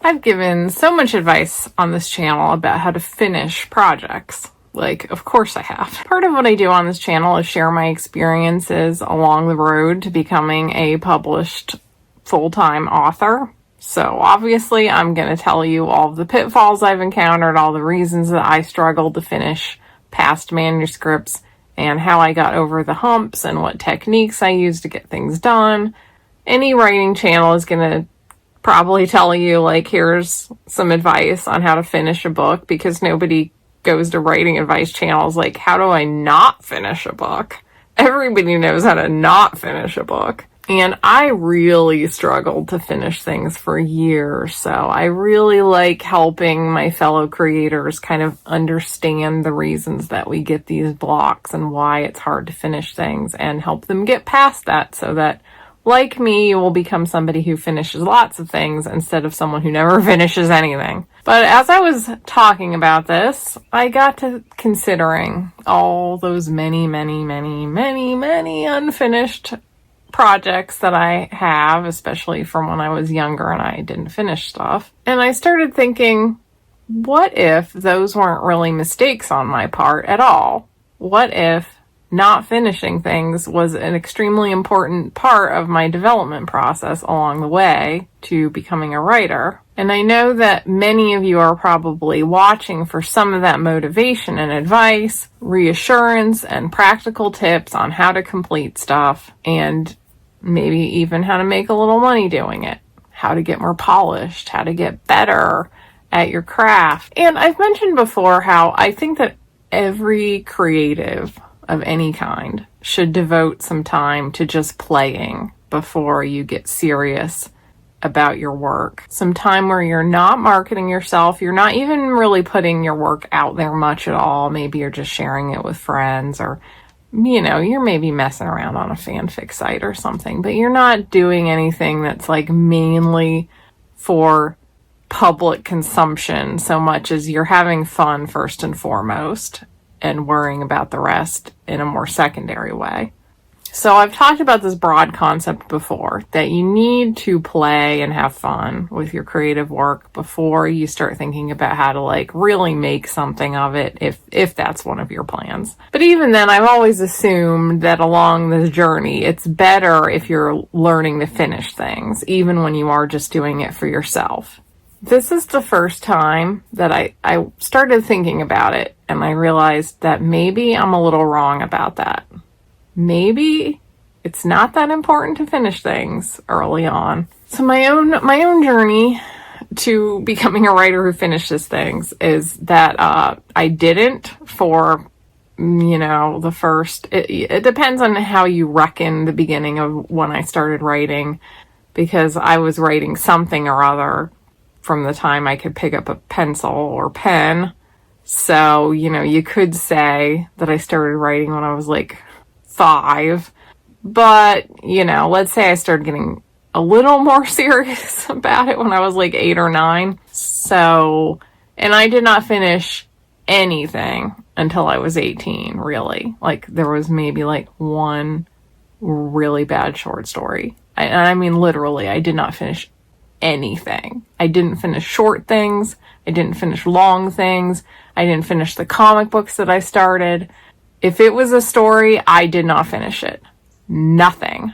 I've given so much advice on this channel about how to finish projects. Like, of course I have. Part of what I do on this channel is share my experiences along the road to becoming a published full-time author. So obviously I'm going to tell you all of the pitfalls I've encountered, all the reasons that I struggled to finish past manuscripts, and how I got over the humps and what techniques I use to get things done. Any writing channel is going to probably tell you, like, here's some advice on how to finish a book, because nobody goes to writing advice channels like, how do I not finish a book? Everybody knows how to not finish a book. And I really struggled to finish things for years. So I really like helping my fellow creators kind of understand the reasons that we get these blocks and why it's hard to finish things, and help them get past that so that, like me, you will become somebody who finishes lots of things instead of someone who never finishes anything. But as I was talking about this, I got to considering all those many unfinished projects that I have, especially from when I was younger and I didn't finish stuff. And I started thinking, what if those weren't really mistakes on my part at all? What if not finishing things was an extremely important part of my development process along the way to becoming a writer? And I know that many of you are probably watching for some of that motivation and advice, reassurance, and practical tips on how to complete stuff, and maybe even how to make a little money doing it, how to get more polished, how to get better at your craft. And I've mentioned before how I think that every creative of any kind should devote some time to just playing before you get serious about your work. Some time where you're not marketing yourself, you're not even really putting your work out there much at all. Maybe you're just sharing it with friends, or, you know, you're maybe messing around on a fanfic site or something, but you're not doing anything that's like mainly for public consumption so much as you're having fun first and foremost, and worrying about the rest in a more secondary way. So I've talked about this broad concept before, that you need to play and have fun with your creative work before you start thinking about how to like really make something of it, if that's one of your plans. But even then, I've always assumed that along this journey, it's better if you're learning to finish things, even when you are just doing it for yourself. This is the first time that I started thinking about it, and I realized that maybe I'm a little wrong about that. Maybe it's not that important to finish things early on. So my own journey to becoming a writer who finishes things is that I didn't for, you know, the first, it depends on how you reckon the beginning of when I started writing, because I was writing something or other from the time I could pick up a pencil or pen. So, you know, you could say that I started writing when I was like 5, but, you know, let's say I started getting a little more serious about it when I was like 8 or 9. So, and I did not finish anything until I was 18, really. Like, there was maybe like one really bad short story. And I mean, literally, I did not finish anything. I didn't finish short things. I didn't finish long things. I didn't finish the comic books that I started. If it was a story, I did not finish it. Nothing.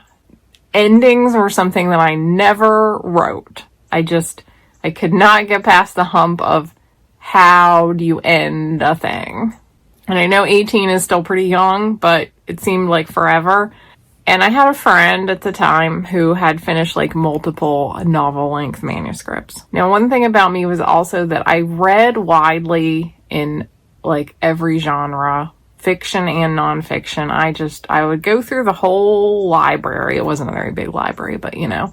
Endings were something that I never wrote. I could not get past the hump of how do you end a thing. And I know 18 is still pretty young, but it seemed like forever. And I had a friend at the time who had finished like multiple novel-length manuscripts. Now, one thing about me was also that I read widely in like every genre, fiction and nonfiction. I would go through the whole library. It wasn't a very big library, but you know,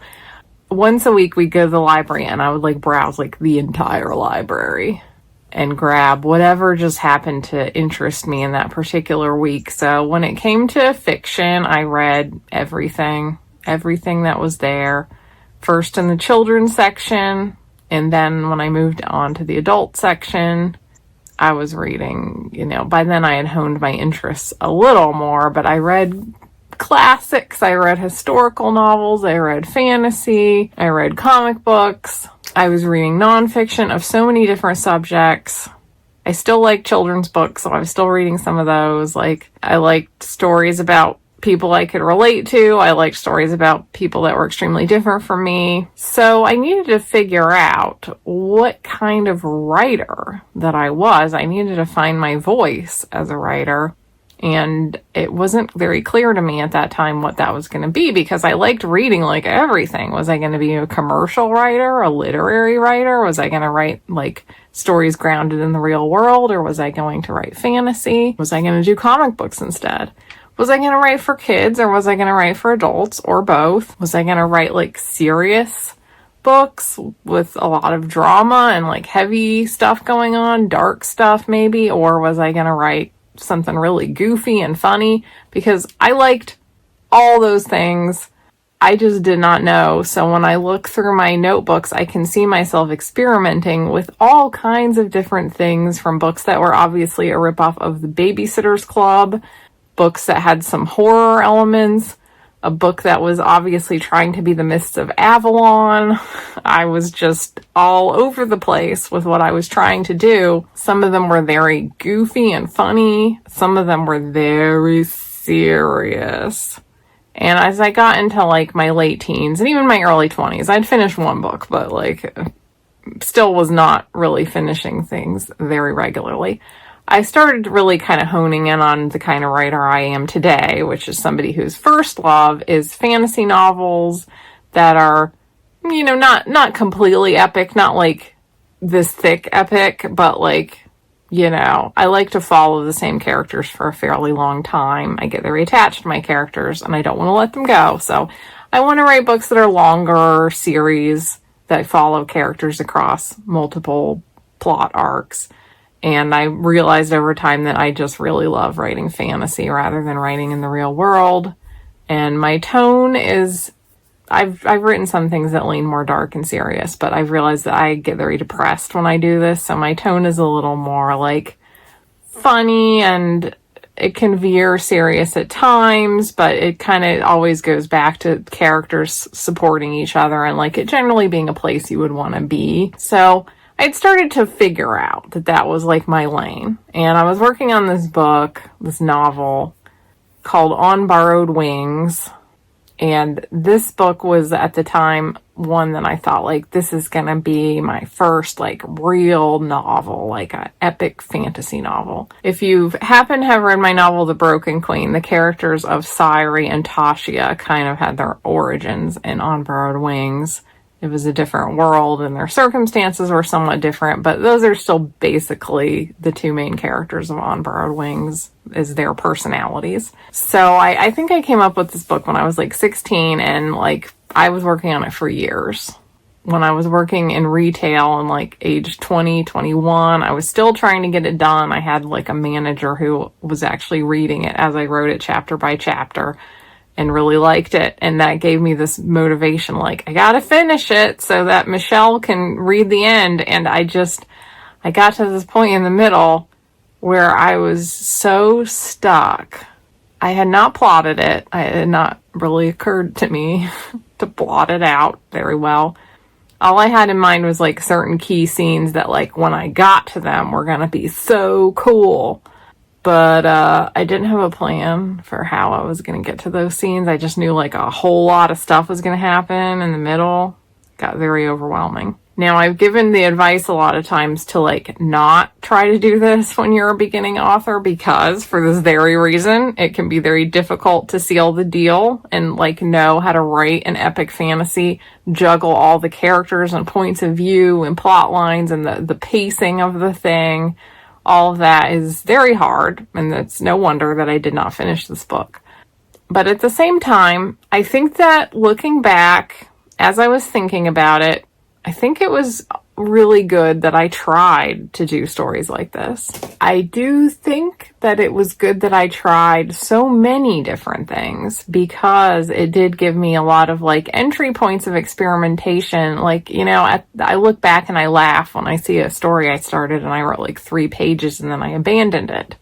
once a week we'd go to the library and I would like browse like the entire library and grab whatever just happened to interest me in that particular week. So when it came to fiction, I read everything that was there. First in the children's section, and then when I moved on to the adult section, I was reading, you know, by then I had honed my interests a little more, but I read classics, I read historical novels, I read fantasy, I read comic books. I was reading nonfiction of so many different subjects. I still like children's books, so I was still reading some of those. Like, I liked stories about people I could relate to. I liked stories about people that were extremely different from me. So I needed to figure out what kind of writer that I was. I needed to find my voice as a writer. And it wasn't very clear to me at that time what that was going to be, because I liked reading like everything. Was I going to be a commercial writer, a literary writer? Was I going to write like stories grounded in the real world? Or was I going to write fantasy? Was I going to do comic books instead? Was I going to write for kids, or was I going to write for adults, or both? Was I going to write like serious books with a lot of drama and like heavy stuff going on, dark stuff maybe? Or was I going to write something really goofy and funny? Because I liked all those things. I just did not know. So when I look through my notebooks, I can see myself experimenting with all kinds of different things, from books that were obviously a ripoff of the Babysitter's Club, books that had some horror elements, a book that was obviously trying to be the Mists of Avalon. I was just all over the place with what I was trying to do. Some of them were very goofy and funny. Some of them were very serious. And as I got into like my late teens and even my early 20s, I'd finished one book, but like still was not really finishing things very regularly. I started really kind of honing in on the kind of writer I am today, which is somebody whose first love is fantasy novels that are, you know, not completely epic, not like this thick epic, but like, you know, I like to follow the same characters for a fairly long time. I get very attached to my characters and I don't want to let them go. So I want to write books that are longer series that follow characters across multiple plot arcs. And I realized over time that I just really love writing fantasy rather than writing in the real world. And my tone is, I've written some things that lean more dark and serious, but I've realized that I get very depressed when I do this. So my tone is a little more like funny, and it can veer serious at times, but it kind of always goes back to characters supporting each other and like it generally being a place you would want to be. So I'd started to figure out that that was like my lane. And I was working on this book, this novel called On Borrowed Wings. And this book was at the time one that I thought like, this is going to be my first like real novel, like an epic fantasy novel. If you happen to have read my novel, The Broken Queen, the characters of Sairi and Tasha kind of had their origins in On Borrowed Wings. It was a different world and their circumstances were somewhat different, but those are still basically the two main characters of On Borrowed Wings is their personalities. So I think I came up with this book when I was like 16, and like I was working on it for years. When I was working in retail and like age 20, 21, I was still trying to get it done. I had like a manager who was actually reading it as I wrote it chapter by chapter, and really liked it. And that gave me this motivation, like, I gotta finish it so that Michelle can read the end. And I got to this point in the middle where I was so stuck. I had not plotted it. It had not really occurred to me to plot it out very well. All I had in mind was like certain key scenes that like when I got to them were gonna be so cool. But I didn't have a plan for how I was going to get to those scenes. I just knew like a whole lot of stuff was going to happen in the middle. It got very overwhelming. Now, I've given the advice a lot of times to like not try to do this when you're a beginning author, because for this very reason, it can be very difficult to seal the deal and like know how to write an epic fantasy, juggle all the characters and points of view and plot lines and the pacing of the thing. All of that is very hard, and it's no wonder that I did not finish this book. But at the same time, I think that looking back, as I was thinking about it, I think it was really good that I tried to do stories like this. I do think that it was good that I tried so many different things, because it did give me a lot of like entry points of experimentation. Like, you know, I look back and I laugh when I see a story I started and I wrote like 3 pages and then I abandoned it.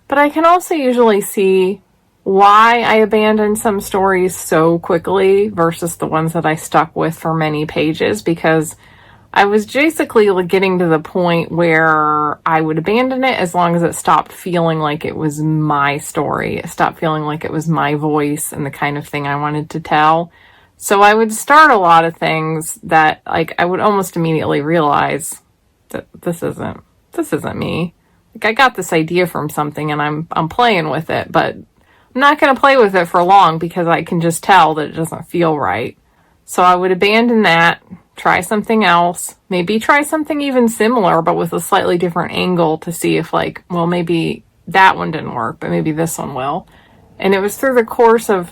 But I can also usually see why I abandoned some stories so quickly versus the ones that I stuck with for many pages, because I was basically like getting to the point where I would abandon it as long as it stopped feeling like it was my story. It stopped feeling like it was my voice and the kind of thing I wanted to tell. So I would start a lot of things that like I would almost immediately realize that this isn't me. Like I got this idea from something and I'm playing with it, but I'm not going to play with it for long because I can just tell that it doesn't feel right. So I would abandon that, try something else, maybe try something even similar but with a slightly different angle to see if like, well, maybe that one didn't work, but maybe this one will. And it was through the course of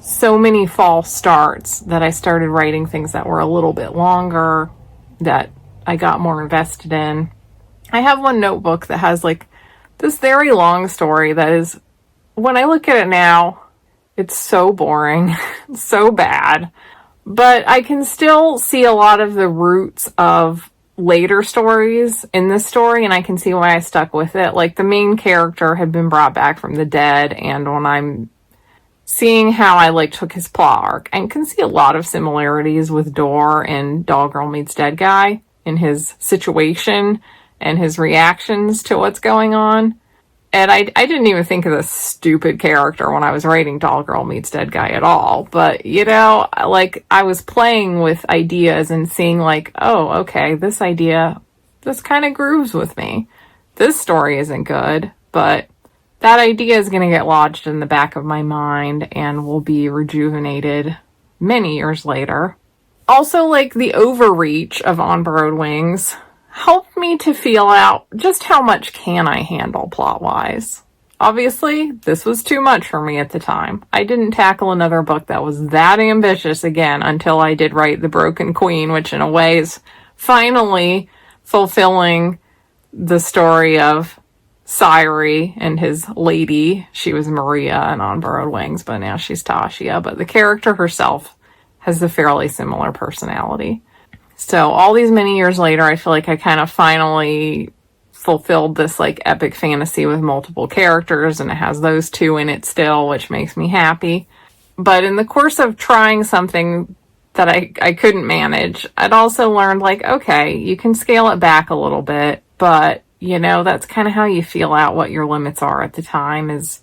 so many false starts that I started writing things that were a little bit longer, that I got more invested in. I have one notebook that has like this very long story that is, when I look at it now, it's so boring, so bad, but I can still see a lot of the roots of later stories in this story, and I can see why I stuck with it. Like the main character had been brought back from the dead, and when I'm seeing how I like took his plot arc, and can see a lot of similarities with Dor and Doll Girl Meets Dead Guy in his situation and his reactions to what's going on. And I didn't even think of this stupid character when I was writing Doll Girl Meets Dead Guy at all. But, you know, like I was playing with ideas and seeing like, oh, okay, this idea, this kind of grooves with me. This story isn't good, but that idea is going to get lodged in the back of my mind and will be rejuvenated many years later. Also, like the overreach of On Borrowed Wings helped me to feel out just how much can I handle plot-wise. Obviously, this was too much for me at the time. I didn't tackle another book that was that ambitious again until I did write The Broken Queen, which in a way is finally fulfilling the story of Syrie and his lady. She was Maria in On Borrowed Wings, but now she's Tasha. But the character herself has a fairly similar personality. So all these many years later, I feel like I kind of finally fulfilled this like epic fantasy with multiple characters, and it has those two in it still, which makes me happy. But in the course of trying something that I couldn't manage, I'd also learned like, okay, you can scale it back a little bit, but you know, that's kind of how you feel out what your limits are at the time, is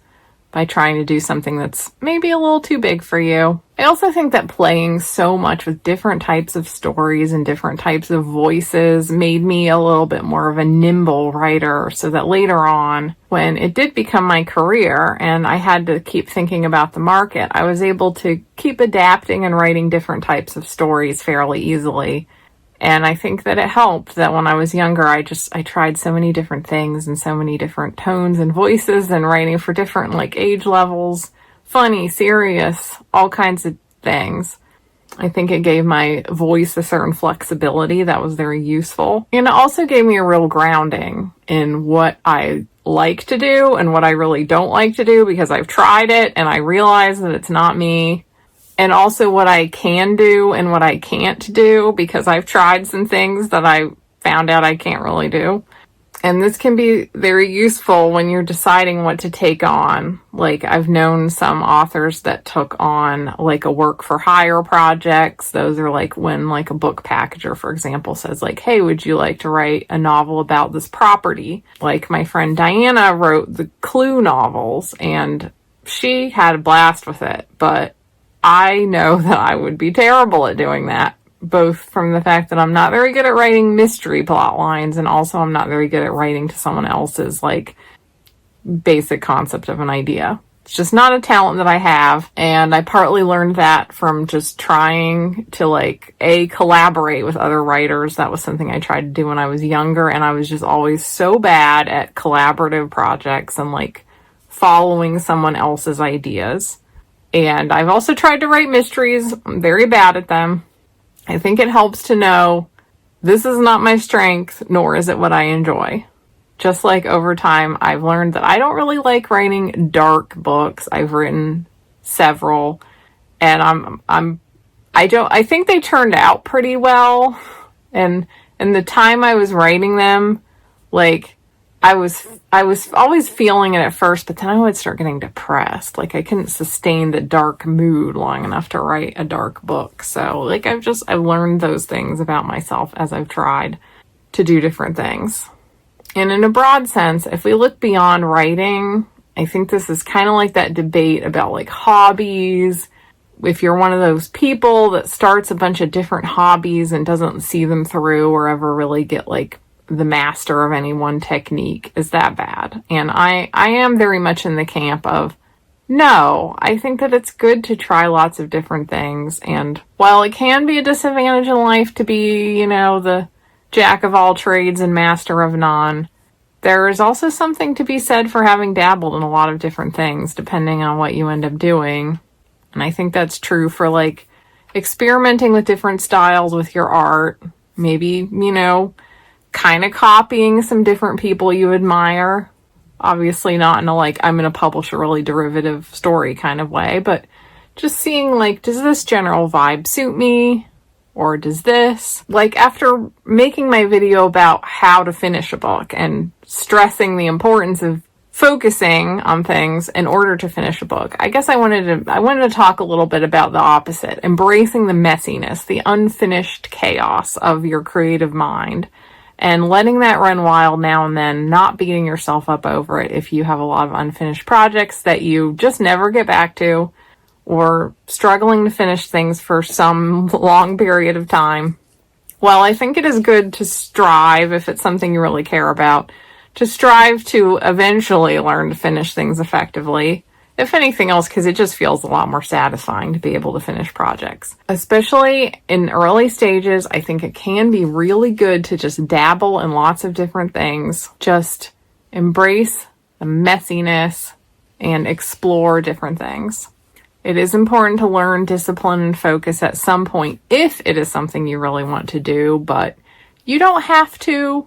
by trying to do something that's maybe a little too big for you. I also think that playing so much with different types of stories and different types of voices made me a little bit more of a nimble writer, so that later on, when it did become my career and I had to keep thinking about the market, I was able to keep adapting and writing different types of stories fairly easily. And I think that it helped that when I was younger, I tried so many different things and so many different tones and voices and writing for different like age levels, funny, serious, all kinds of things. I think it gave my voice a certain flexibility that was very useful. And it also gave me a real grounding in what I like to do and what I really don't like to do, because I've tried it and I realize that it's not me. And also what I can do and what I can't do, because I've tried some things that I found out I can't really do. And this can be very useful when you're deciding what to take on. Like I've known some authors that took on like a work for hire projects. Those are like when like a book packager, for example, says like, hey, would you like to write a novel about this property? Like my friend Diana wrote the Clue novels and she had a blast with it, but I know that I would be terrible at doing that, both from the fact that I'm not very good at writing mystery plot lines, and also I'm not very good at writing to someone else's like basic concept of an idea. It's just not a talent that I have, and I partly learned that from just trying to like collaborate with other writers. That was something I tried to do when I was younger, and I was just always so bad at collaborative projects and like following someone else's ideas. And I've also tried to write mysteries. I'm very bad at them. I think it helps to know this is not my strength, nor is it what I enjoy. Just like over time, I've learned that I don't really like writing dark books. I've written several, and I think they turned out pretty well. And the time I was writing them, like I was always feeling it at first, but then I would start getting depressed. Like I couldn't sustain the dark mood long enough to write a dark book. So like I've learned those things about myself as I've tried to do different things. And in a broad sense, if we look beyond writing, I think this is kind of like that debate about like hobbies. If you're one of those people that starts a bunch of different hobbies and doesn't see them through or ever really get like the master of any one technique, is that bad? And I am very much in the camp of no, I think that it's good to try lots of different things. And while it can be a disadvantage in life to be, the jack of all trades and master of none, there is also something to be said for having dabbled in a lot of different things, depending on what you end up doing. And I think that's true for like experimenting with different styles with your art. Maybe, kind of copying some different people you admire. Obviously not in a like, I'm going to publish a really derivative story kind of way, but just seeing like, does this general vibe suit me? Or does this? Like after making my video about how to finish a book and stressing the importance of focusing on things in order to finish a book, I guess I wanted to talk a little bit about the opposite, embracing the messiness, the unfinished chaos of your creative mind, and letting that run wild now and then, not beating yourself up over it if you have a lot of unfinished projects that you just never get back to, or struggling to finish things for some long period of time. Well, I think it is good to strive, if it's something you really care about, to strive to eventually learn to finish things effectively. If anything else, because it just feels a lot more satisfying to be able to finish projects. Especially in early stages, I think it can be really good to just dabble in lots of different things. Just embrace the messiness and explore different things. It is important to learn discipline and focus at some point if it is something you really want to do, but you don't have to.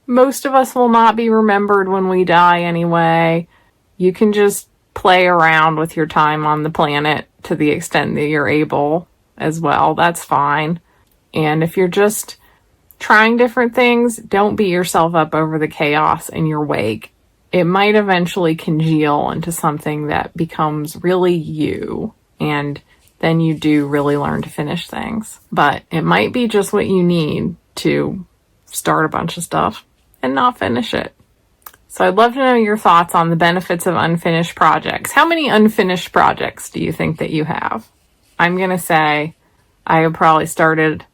Most of us will not be remembered when we die anyway. You can just play around with your time on the planet to the extent that you're able as well. That's fine. And if you're just trying different things, don't beat yourself up over the chaos in your wake. It might eventually congeal into something that becomes really you, and then you do really learn to finish things. But it might be just what you need to start a bunch of stuff and not finish it. So I'd love to know your thoughts on the benefits of unfinished projects. How many unfinished projects do you think that you have? I'm going to say I have probably started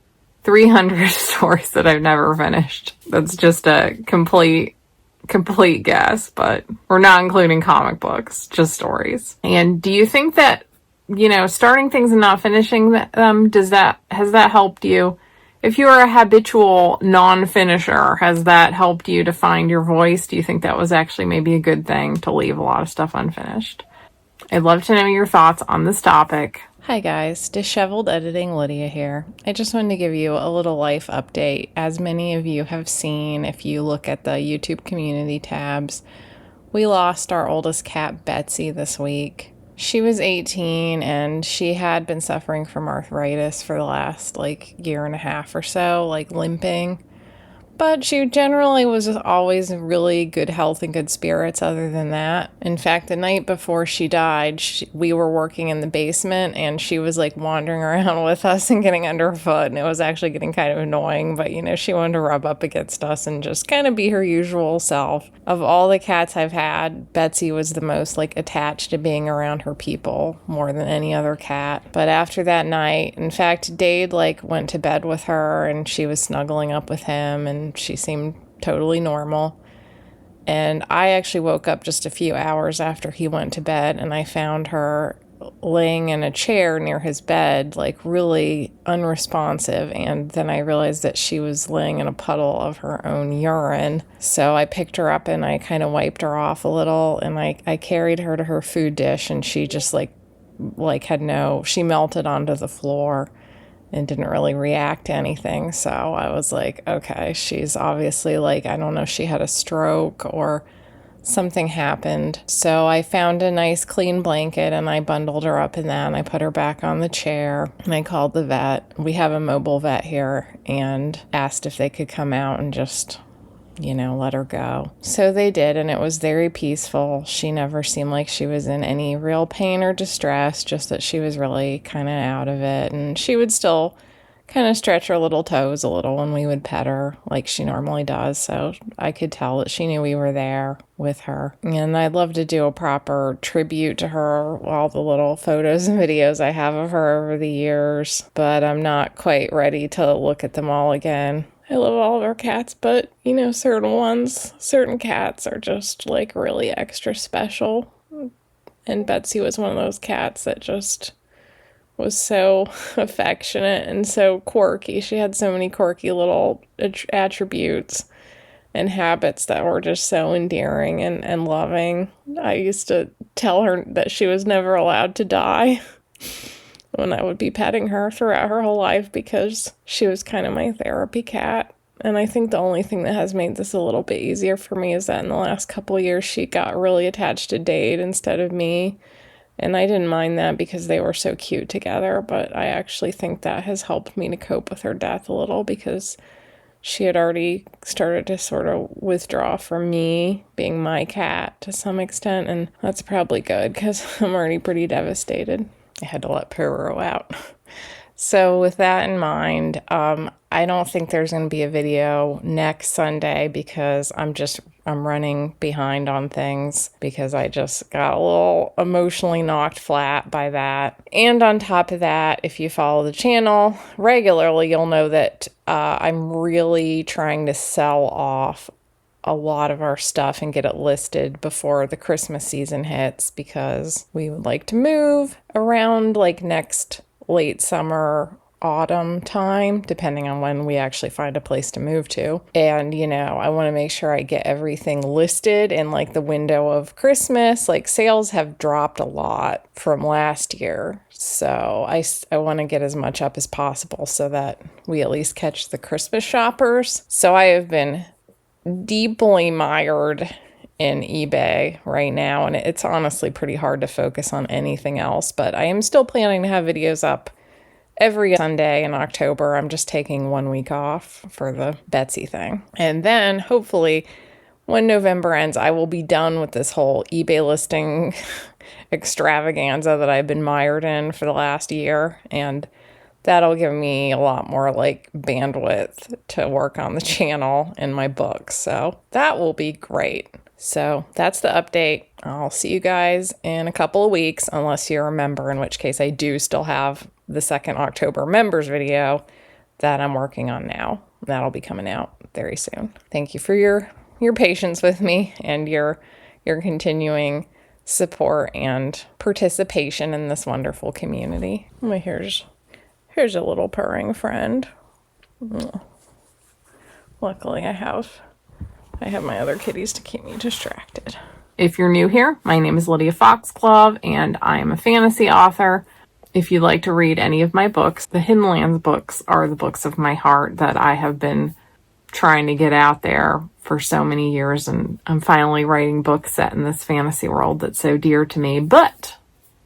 300 stories that I've never finished. That's just a complete guess, but we're not including comic books, just stories. And do you think that, starting things and not finishing them, has that helped you? If you are a habitual non-finisher, has that helped you to find your voice? Do you think that was actually maybe a good thing to leave a lot of stuff unfinished? I'd love to know your thoughts on this topic. Hi guys, Disheveled Editing Lydia here. I just wanted to give you a little life update. As many of you have seen, if you look at the YouTube community tabs, we lost our oldest cat, Betsy, this week. She was 18 and she had been suffering from arthritis for the last year and a half or so, limping. But she generally was always in really good health and good spirits other than that. In fact, the night before she died, we were working in the basement and she was wandering around with us and getting under her foot. And it was actually getting kind of annoying. But, she wanted to rub up against us and just kind of be her usual self. Of all the cats I've had, Betsy was the most attached to being around her people more than any other cat. But after that night, in fact, Dade went to bed with her and she was snuggling up with him and she seemed totally normal. And I actually woke up just a few hours after he went to bed and I found her laying in a chair near his bed, really unresponsive. And then I realized that she was laying in a puddle of her own urine. So I picked her up and I kind of wiped her off a little and I carried her to her food dish and she just she melted onto the floor and didn't really react to anything. So I was okay, she's obviously I don't know, she had a stroke or something happened. So I found a nice clean blanket and I bundled her up in that and I put her back on the chair and I called the vet. We have a mobile vet here and asked if they could come out and just let her go. So they did, and it was very peaceful. She never seemed like she was in any real pain or distress, just that she was really kind of out of it. And she would still kind of stretch her little toes a little when we would pet her like she normally does. So I could tell that she knew we were there with her. And I'd love to do a proper tribute to her, all the little photos and videos I have of her over the years, but I'm not quite ready to look at them all again. I love all of our cats, but certain cats are just like really extra special. And Betsy was one of those cats that just was so affectionate and so quirky. She had so many quirky little attributes and habits that were just so endearing and loving. I used to tell her that she was never allowed to die when I would be petting her throughout her whole life, because she was kind of my therapy cat. And I think the only thing that has made this a little bit easier for me is that in the last couple of years, she got really attached to Dade instead of me. And I didn't mind that because they were so cute together, but I actually think that has helped me to cope with her death a little, because she had already started to sort of withdraw from me being my cat to some extent, and that's probably good because I'm already pretty devastated. I had to let Peru out. So with that in mind, I don't think there's going to be a video next Sunday because I'm running behind on things because I just got a little emotionally knocked flat by that. And on top of that, if you follow the channel regularly, you'll know that I'm really trying to sell off a lot of our stuff and get it listed before the Christmas season hits, because we would like to move around like next late summer, autumn time, depending on when we actually find a place to move to. And, I want to make sure I get everything listed in like the window of Christmas. Like sales have dropped a lot from last year. So I want to get as much up as possible so that we at least catch the Christmas shoppers. So I have been deeply mired in eBay right now, and it's honestly pretty hard to focus on anything else, but I am still planning to have videos up every Sunday in October. I'm just taking 1 week off for the Betsy thing. And then hopefully when November ends, I will be done with this whole eBay listing extravaganza that I've been mired in for the last year, and that'll give me a lot more like bandwidth to work on the channel and my books. So that will be great. So that's the update. I'll see you guys in a couple of weeks, unless you're a member, in which case I do still have the 2nd October members video that I'm working on now. That'll be coming out very soon. Thank you for your patience with me and your continuing support and participation in this wonderful community. Well, here's a little purring friend. Luckily, I have my other kitties to keep me distracted. If you're new here, my name is Lydia Foxglove, and I am a fantasy author. If you'd like to read any of my books, the Hidden Lands books are the books of my heart that I have been trying to get out there for so many years, and I'm finally writing books set in this fantasy world that's so dear to me. But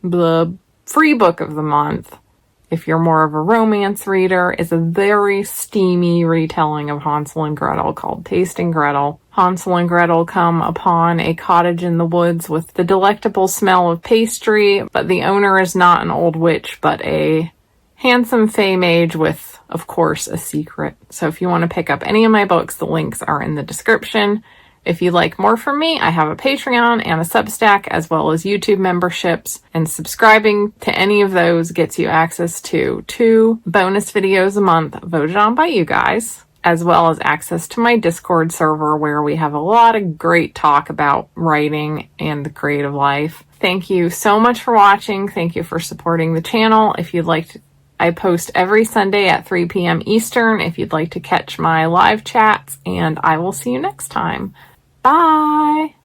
the free book of the month, if you're more of a romance reader, is a very steamy retelling of Hansel and Gretel called Tasting Gretel. Hansel and Gretel come upon a cottage in the woods with the delectable smell of pastry, but the owner is not an old witch, but a handsome fey mage with, of course, a secret. So if you want to pick up any of my books, the links are in the description. If you'd like more from me, I have a Patreon and a Substack, as well as YouTube memberships, and subscribing to any of those gets you access to 2 bonus videos a month voted on by you guys, as well as access to my Discord server where we have a lot of great talk about writing and the creative life. Thank you so much for watching. Thank you for supporting the channel. If you'd like to, I post every Sunday at 3 p.m. Eastern if you'd like to catch my live chats, and I will see you next time. Bye!